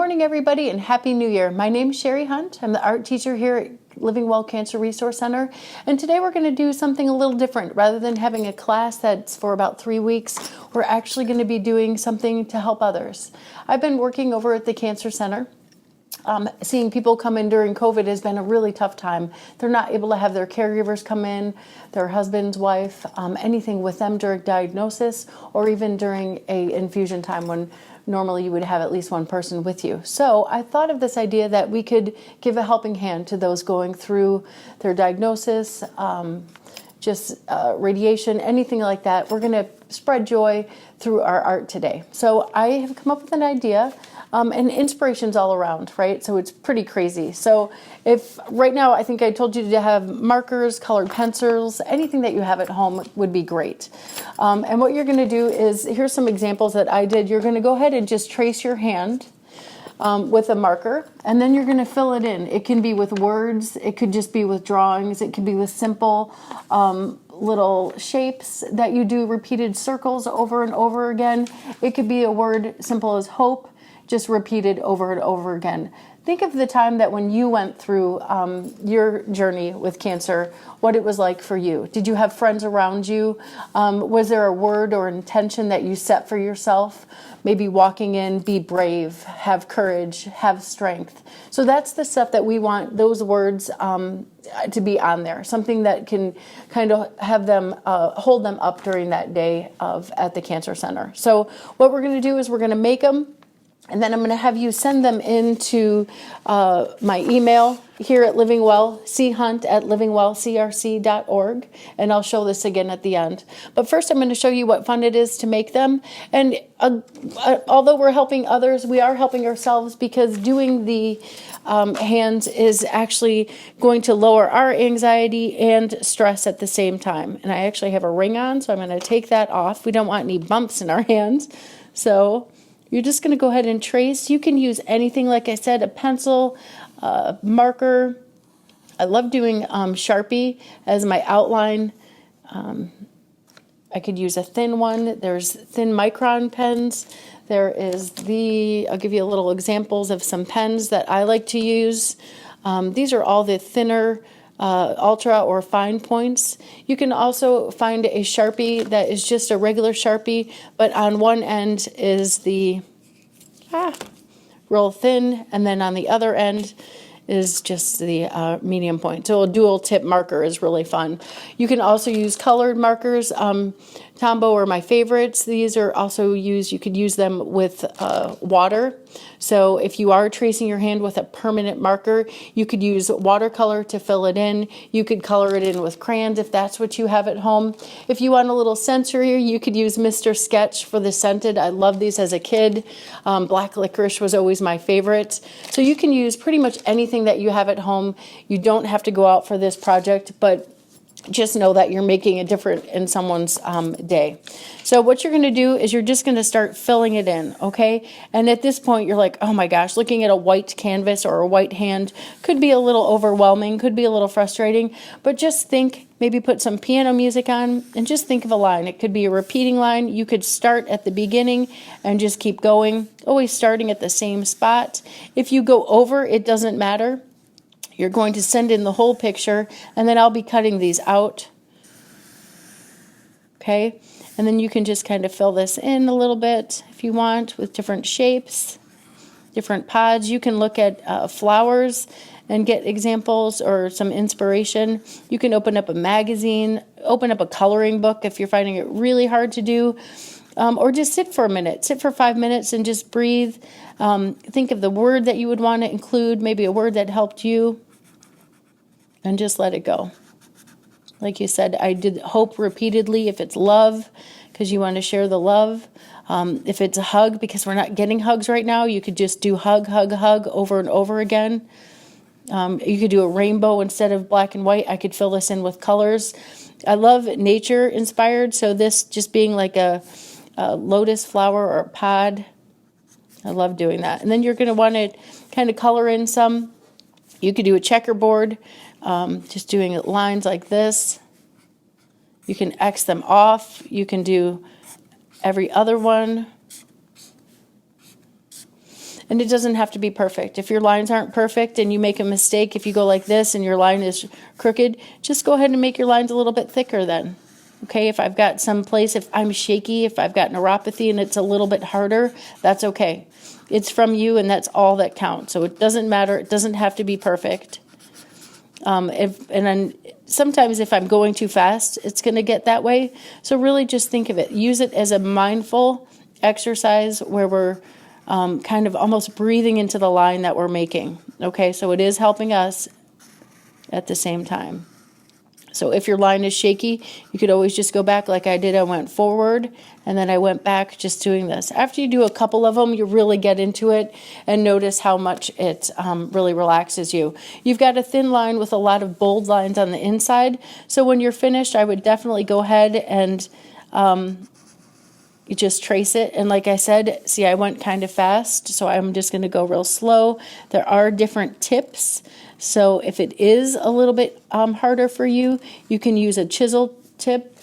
morning, everybody, and Happy New Year. My name is Cheri Hunt. I'm the art teacher here at Living Well Cancer Resource Center, and today we're going to do something a little different. Rather than having a class that's for about 3 weeks, we're actually going to be doing something to help others. I've been working over at the Cancer Center. Seeing people come in during COVID has been a really tough time. They're not able to have their caregivers come in, their husband's wife, anything with them during diagnosis, or even during a infusion time when normally you would have at least one person with you. So I thought of this idea that we could give a helping hand to those going through their diagnosis, radiation, anything like that. We're going to spread joy through our art today. So I have come up with an idea. And inspiration's all around, right? So it's pretty crazy. So if right now, I think I told you to have markers, colored pencils, anything that you have at home would be great. And what you're gonna do is, here's some examples that I did. You're gonna go ahead and just trace your hand with a marker, and then you're gonna fill it in. It can be with words, it could just be with drawings, it could be with simple little shapes that you do repeated circles over and over again. It could be a word simple as hope, just repeated over and over again. Think of the time that when you went through your journey with cancer, what it was like for you. Did you have friends around you? Was there a word or intention that you set for yourself? Maybe walking in, be brave, have courage, have strength. So that's the stuff that we want those words to be on there. Something that can kind of have them, hold them up during that day at the Cancer Center. So what we're gonna do is we're gonna make them, and then I'm going to have you send them into my email here at Livingwell, chunt@livingwellcrc.org, and I'll show this again at the end. But first I'm going to show you what fun it is to make them. And although we're helping others, we are helping ourselves, because doing the hands is actually going to lower our anxiety and stress at the same time. And I actually have a ring on, so I'm going to take that off. We don't want any bumps in our hands. So you're just going to go ahead and trace. You can use anything, like I said, a pencil, marker. I love doing Sharpie as my outline. I could use a thin one. There's thin micron pens. There is I'll give you a little examples of some pens that I like to use. These are all the thinner ultra or fine points. You can also find a Sharpie that is just a regular Sharpie, but on one end is the real thin, and then on the other end is just the medium point. So a dual tip marker is really fun. You can also use colored markers. Tombow are my favorites. These are also used, you could use them with water. So if you are tracing your hand with a permanent marker, you could use watercolor to fill it in. You could color it in with crayons if that's what you have at home. If you want a little sensory, you could use Mr. Sketch for the scented. I loved these as a kid. Black licorice was always my favorite. So you can use pretty much anything that you have at home. You don't have to go out for this project, but just know that you're making a difference in someone's day. So what you're going to do is you're just going to start filling it in, okay? And at this point, you're like, oh my gosh, looking at a white canvas or a white hand could be a little overwhelming, could be a little frustrating, but just think, maybe put some piano music on and just think of a line. It could be a repeating line. You could start at the beginning and just keep going, always starting at the same spot. If you go over, it doesn't matter. You're going to send in the whole picture, and then I'll be cutting these out. Okay, and then you can just kind of fill this in a little bit if you want, with different shapes, different pods. You can look at flowers and get examples or some inspiration. You can open up a magazine, open up a coloring book if you're finding it really hard to do, or just sit for a minute, sit for 5 minutes and just breathe. Think of the word that you would want to include, maybe a word that helped you, and just let it go. Like you said, I did hope repeatedly if it's love, because you want to share the love. If it's a hug, because we're not getting hugs right now, you could just do hug, hug, hug over and over again. You could do a rainbow instead of black and white. I could fill this in with colors. I love nature inspired, so this just being like a lotus flower or a pod. I love doing that. And then you're going to want to kind of color in some. You could do a checkerboard, just doing lines like this. You can X them off. You can do every other one. And it doesn't have to be perfect. If your lines aren't perfect and you make a mistake, if you go like this and your line is crooked, just go ahead and make your lines a little bit thicker then. Okay, if I've got some place, if I'm shaky, if I've got neuropathy and it's a little bit harder, that's okay. It's from you, and that's all that counts. So it doesn't matter. It doesn't have to be perfect. And then sometimes if I'm going too fast, it's going to get that way. So really just think of it. Use it as a mindful exercise where we're kind of almost breathing into the line that we're making. Okay, so it is helping us at the same time. So if your line is shaky, you could always just go back like I did. I went forward and then I went back just doing this. After you do a couple of them, you really get into it and notice how much it really relaxes you. You've got a thin line with a lot of bold lines on the inside. So when you're finished, I would definitely go ahead and you just trace it. And like I said, see, I went kind of fast, so I'm just going to go real slow. There are different tips. So if it is a little bit harder for you, you can use a chisel tip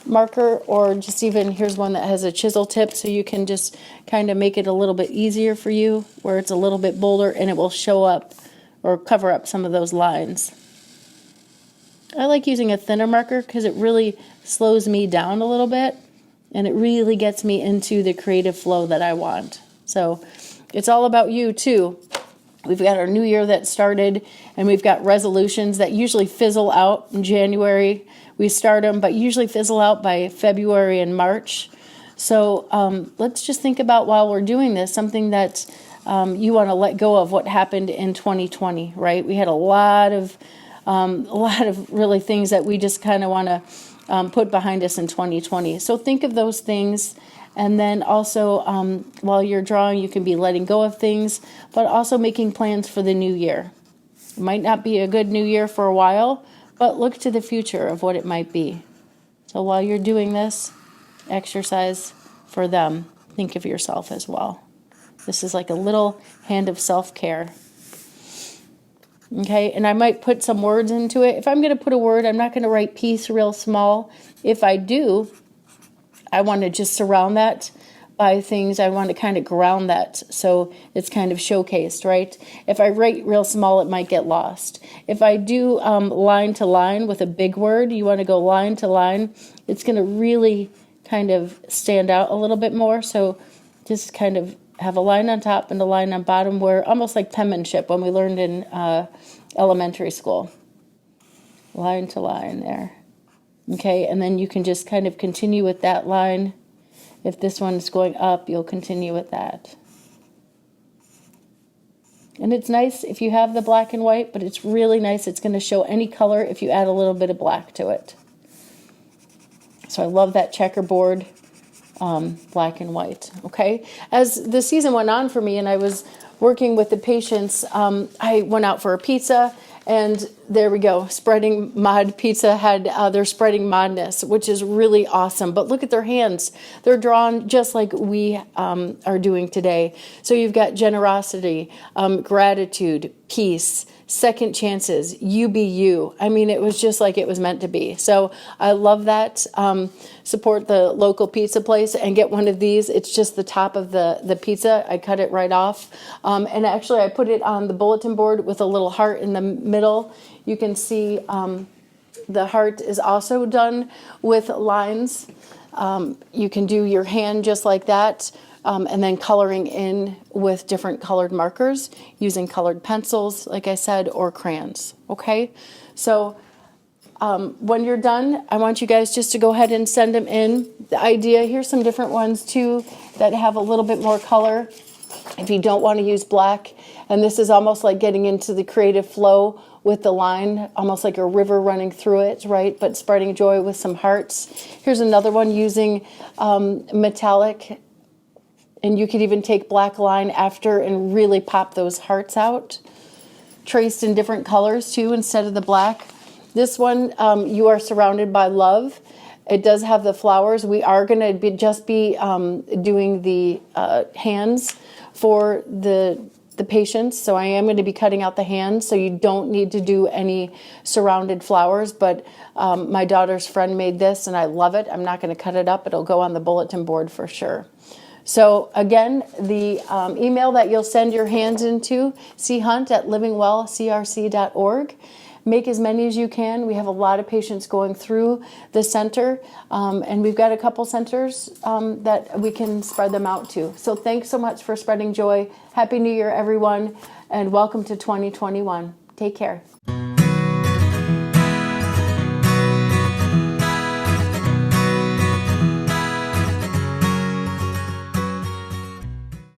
marker, or just even, here's one that has a chisel tip, so you can just kind of make it a little bit easier for you, where it's a little bit bolder and it will show up or cover up some of those lines. I like using a thinner marker because it really slows me down a little bit and it really gets me into the creative flow that I want. So it's all about you too. We've got our new year that started, and we've got resolutions that usually fizzle out in January. We start them, but usually fizzle out by February and March. So let's just think about, while we're doing this, something that you want to let go of what happened in 2020, right? We had a lot of really things that we just kind of want to put behind us in 2020. So think of those things. And then also, while you're drawing, you can be letting go of things, but also making plans for the new year. It might not be a good new year for a while, but look to the future of what it might be. So while you're doing this exercise for them, think of yourself as well. This is like a little hand of self-care. Okay, and I might put some words into it. If I'm going to put a word, I'm not going to write peace real small. If I do, I want to just surround that by things. I want to kind of ground that so it's kind of showcased, right? If I write real small, it might get lost. If I do line to line with a big word, you want to go line to line, it's going to really kind of stand out a little bit more. So just kind of have a line on top and a line on bottom, where almost like penmanship when we learned in elementary school. Line to line there. Okay, and then you can just kind of continue with that line. If this one's going up, you'll continue with that. And it's nice if you have the black and white, but it's really nice. It's going to show any color if you add a little bit of black to it. So I love that checkerboard, black and white. Okay, as the season went on for me and I was working with the patients, I went out for a pizza. And there we go, Spreading Mod Pizza had their Spreading Modness, which is really awesome. But look at their hands. They're drawn just like we are doing today. So you've got generosity, gratitude, peace, second chances, you be you. I mean, it was just like it was meant to be. So I love that. Support the local pizza place and get one of these. It's just the top of the pizza. I cut it right off. And actually, I put it on the bulletin board with a little heart in the middle. You can see the heart is also done with lines. You can do your hand just like that. And then coloring in with different colored markers, using colored pencils, like I said, or crayons, okay? So when you're done, I want you guys just to go ahead and send them in. The idea, here's some different ones too that have a little bit more color if you don't want to use black. And this is almost like getting into the creative flow with the line, almost like a river running through it, right? But spreading joy with some hearts. Here's another one using metallic. And you could even take black line after and really pop those hearts out. Traced in different colors too instead of the black. This one, you are surrounded by love. It does have the flowers. We are going to be doing the hands for the patients. So I am going to be cutting out the hands. So you don't need to do any surrounded flowers. But my daughter's friend made this and I love it. I'm not going to cut it up. It'll go on the bulletin board for sure. So again, the email that you'll send your hands into, chunt@livingwellcrc.org. Make as many as you can. We have a lot of patients going through the center, and we've got a couple centers that we can spread them out to. So thanks so much for spreading joy. Happy New Year, everyone, and welcome to 2021. Take care.